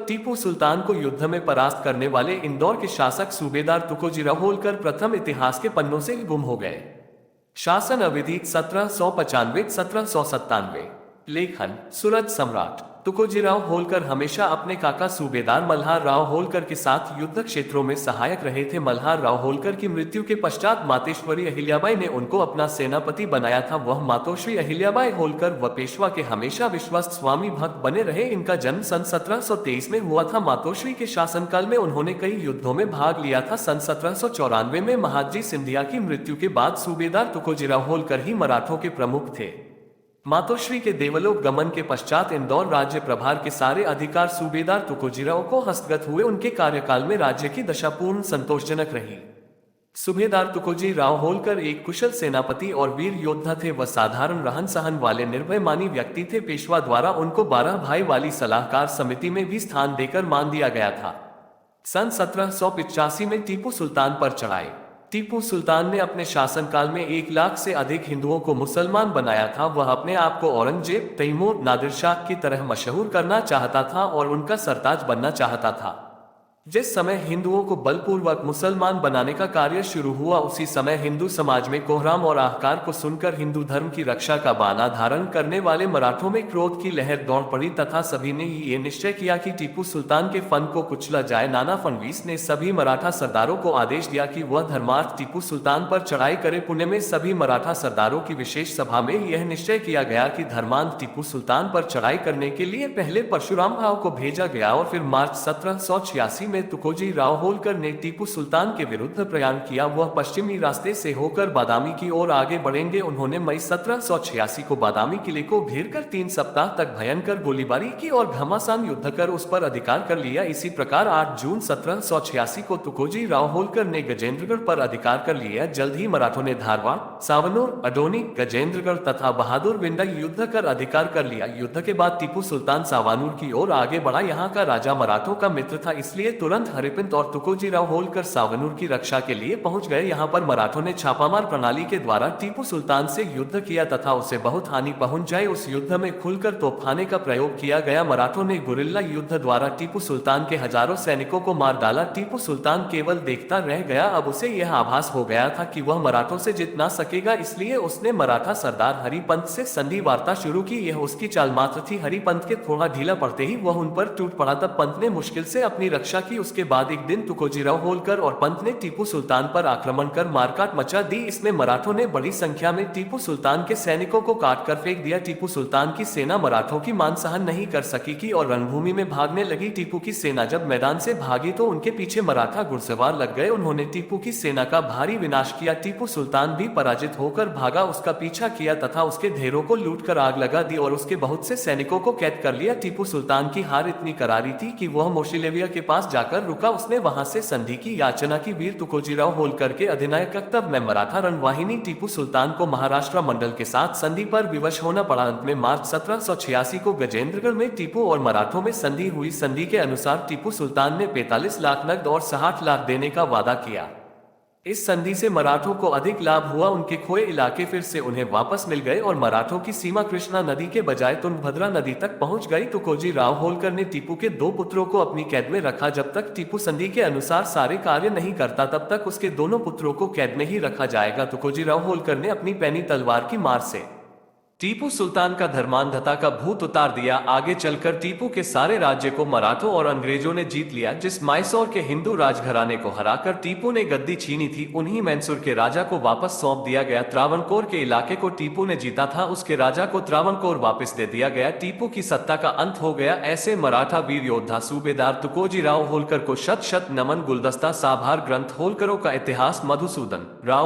टीपू सुल्तान को युद्ध में परास्त करने वाले इंदौर के शासक सूबेदार तुकोजीराव होलकर प्रथम इतिहास के पन्नों से गुम हो गए। शासन अवधि 1795-1797। लेखन सूरज सम्राट। तुकोजीराव होलकर हमेशा अपने काका सूबेदार मल्हार राव होलकर के साथ युद्ध क्षेत्रों में सहायक रहे थे। मल्हार राव होलकर की मृत्यु के पश्चात मातेश्वरी अहिल्याबाई ने उनको अपना सेनापति बनाया था। वह मातोश्री अहिल्याबाई होलकर व पेशवा के हमेशा विश्वस्त स्वामी भक्त बने रहे। इनका जन्म सन 1723 में हुआ था। मातोश्री के शासनकाल में उन्होंने कई युद्धों में भाग लिया था। सन 1794 में महादजी सिंधिया की मृत्यु के बाद सूबेदार तुकोजीराव होलकर ही मराठों के प्रमुख थे। मातोश्री के देवलोक गमन के पश्चात इंदौर राज्य प्रभार के सारे अधिकार सूबेदार तुकोजीराव को हस्तगत हुए। उनके कार्यकाल में राज्य की दशा पूर्ण संतोषजनक रही। सूबेदार तुकोजीराव होलकर एक कुशल सेनापति और वीर योद्धा थे। वह साधारण रहन सहन वाले निर्भय मानी व्यक्ति थे। पेशवा द्वारा उनको 12 भाई वाली सलाहकार समिति में भी स्थान देकर मान दिया गया था। सन 1785 में टीपू सुल्तान पर चढ़ाए। टीपू सुल्तान ने अपने शासनकाल में 1 लाख से अधिक हिंदुओं को मुसलमान बनाया था। वह अपने आप को औरंगजेब, तैमूर, नादिर शाह की तरह मशहूर करना चाहता था और उनका सरताज बनना चाहता था। जिस समय हिंदुओं को बलपूर्वक मुसलमान बनाने का कार्य शुरू हुआ, उसी समय हिंदू समाज में कोहराम और अहंकार को सुनकर हिंदू धर्म की रक्षा का बाना धारण करने वाले मराठों में क्रोध की लहर दौड़ पड़ी तथा सभी ने ये निश्चय किया कि टीपू सुल्तान के फन को कुचला जाए। नाना फडणवीस ने सभी मराठा सरदारों को आदेश दिया कि वह धर्मार्थ टीपू सुल्तान पर चढ़ाई करे। पुणे में सभी मराठा सरदारों की विशेष सभा में यह निश्चय किया गया कि धर्मांध टीपू सुल्तान पर चढ़ाई करने के लिए पहले परशुराम भाव को भेजा गया और फिर मार्च 1786 में तुकोजीराव होलकर ने टीपू सुल्तान के विरुद्ध प्रयाण किया। वह पश्चिमी रास्ते से होकर बादामी की ओर आगे बढ़ेंगे। उन्होंने मई 1786 को बादामी किले को घेरकर 3 सप्ताह तक भयंकर गोलीबारी की और घमासान युद्ध कर उस पर अधिकार कर लिया। इसी प्रकार 8 जून 1786 को तुकोजीराव होलकर ने गजेंद्रगढ़ पर अधिकार कर लिया। जल्द ही मराठों ने धारवाड़, सावनूर, अडोनी, गजेंद्रगढ़ तथा बहादुर विंडा युद्ध कर अधिकार कर लिया। युद्ध के बाद टीपू सुल्तान सावानूर की ओर आगे बढ़ा। यहाँ का राजा मराठों का मित्र था, इसलिए तुरंत हरिपंत और तुकोजीराव होलकर सावनूर की रक्षा के लिए पहुंच गए। यहाँ पर मराठों ने छापामार प्रणाली के द्वारा टीपू सुल्तान से युद्ध किया तथा उसे बहुत हानि पहुंच जाए। उस युद्ध में खुलकर तोपखाने का प्रयोग किया गया। मराठों ने गुरिल्ला युद्ध द्वारा टीपू सुल्तान के हजारों सैनिकों को मार डाला। टीपू सुल्तान केवल देखता रह गया। अब उसे यह आभास हो गया था कि वह मराठों से जीत ना सकेगा, इसलिए उसने मराठा सरदार हरिपंत से संधि वार्ता शुरू की। यह उसकी चाल मात्र थी। हरिपंत के थोड़ा ढीला पड़ते ही वह उन पर टूट पड़ा। तब पंत ने मुश्किल से अपनी रक्षा की। उसके बाद एक दिन तुकोजीराव होलकर और पंत ने टीपू सुल्तान पर आक्रमण कर मारकाट मचा दी। इसमें मराठों ने बड़ी संख्या में टीपू सुल्तान के सैनिकों को काट कर फेंक दिया। टीपू सुल्तान की सेना मराठों की मान सहन नहीं कर सकी की और रणभूमि में भागने लगी। टीपू की सेना जब मैदान से भागी तो उनके पीछे मराठा घुड़सवार लग गए। उन्होंने टीपू की सेना का भारी विनाश किया। टीपू सुल्तान भी पराजित होकर भागा। उसका पीछा किया तथा उसके ढेरों को लूटकर आग लगा दी और उसके बहुत से सैनिकों को कैद कर लिया। टीपू सुल्तान की हार इतनी करारी थी कि वह मोशिलेविया के पास जाकर रुका। उसने वहां से संधि की याचना की। वीर तुकोजीराव होलकर के अधिनायकत्व में मराठा रणवाहिनी टीपू सुल्तान को महाराष्ट्र मंडल के साथ संधि पर विवश होना पड़ा। अंत में मार्च 1786 को गजेंद्रगढ़ में टीपू और मराठों में संधि हुई। संधि के अनुसार टीपू सुल्तान ने 45 लाख नकद और 60 लाख देने का वादा किया। इस संधि से मराठों को अधिक लाभ हुआ। उनके खोए इलाके फिर से उन्हें वापस मिल गए और मराठों की सीमा कृष्णा नदी के बजाय तुंगभद्रा नदी तक पहुंच गई। तुकोजीराव होलकर ने टीपू के 2 पुत्रों को अपनी कैद में रखा। जब तक टीपू संधि के अनुसार सारे कार्य नहीं करता तब तक उसके दोनों पुत्रों को कैद में ही रखा जाएगा। तुकोजीराव होलकर ने अपनी पैनी तलवार की मार से टीपू सुल्तान का धर्मांधता का भूत उतार दिया। आगे चलकर टीपू के सारे राज्य को मराठों और अंग्रेजों ने जीत लिया। जिस मैसूर के हिंदू राजघराने को हराकर टीपू ने गद्दी छीनी थी, उन्हीं मैसूर के राजा को वापस सौंप दिया गया। त्रावणकोर के इलाके को टीपू ने जीता था, उसके राजा को त्रावणकोर वापस दे दिया गया। टीपू की सत्ता का अंत हो गया। ऐसे मराठा वीर योद्धा सूबेदार तुकोजीराव होलकर को शत शत नमन। गुलदस्ता साभार ग्रंथ होलकरों का इतिहास मधुसूदन राव।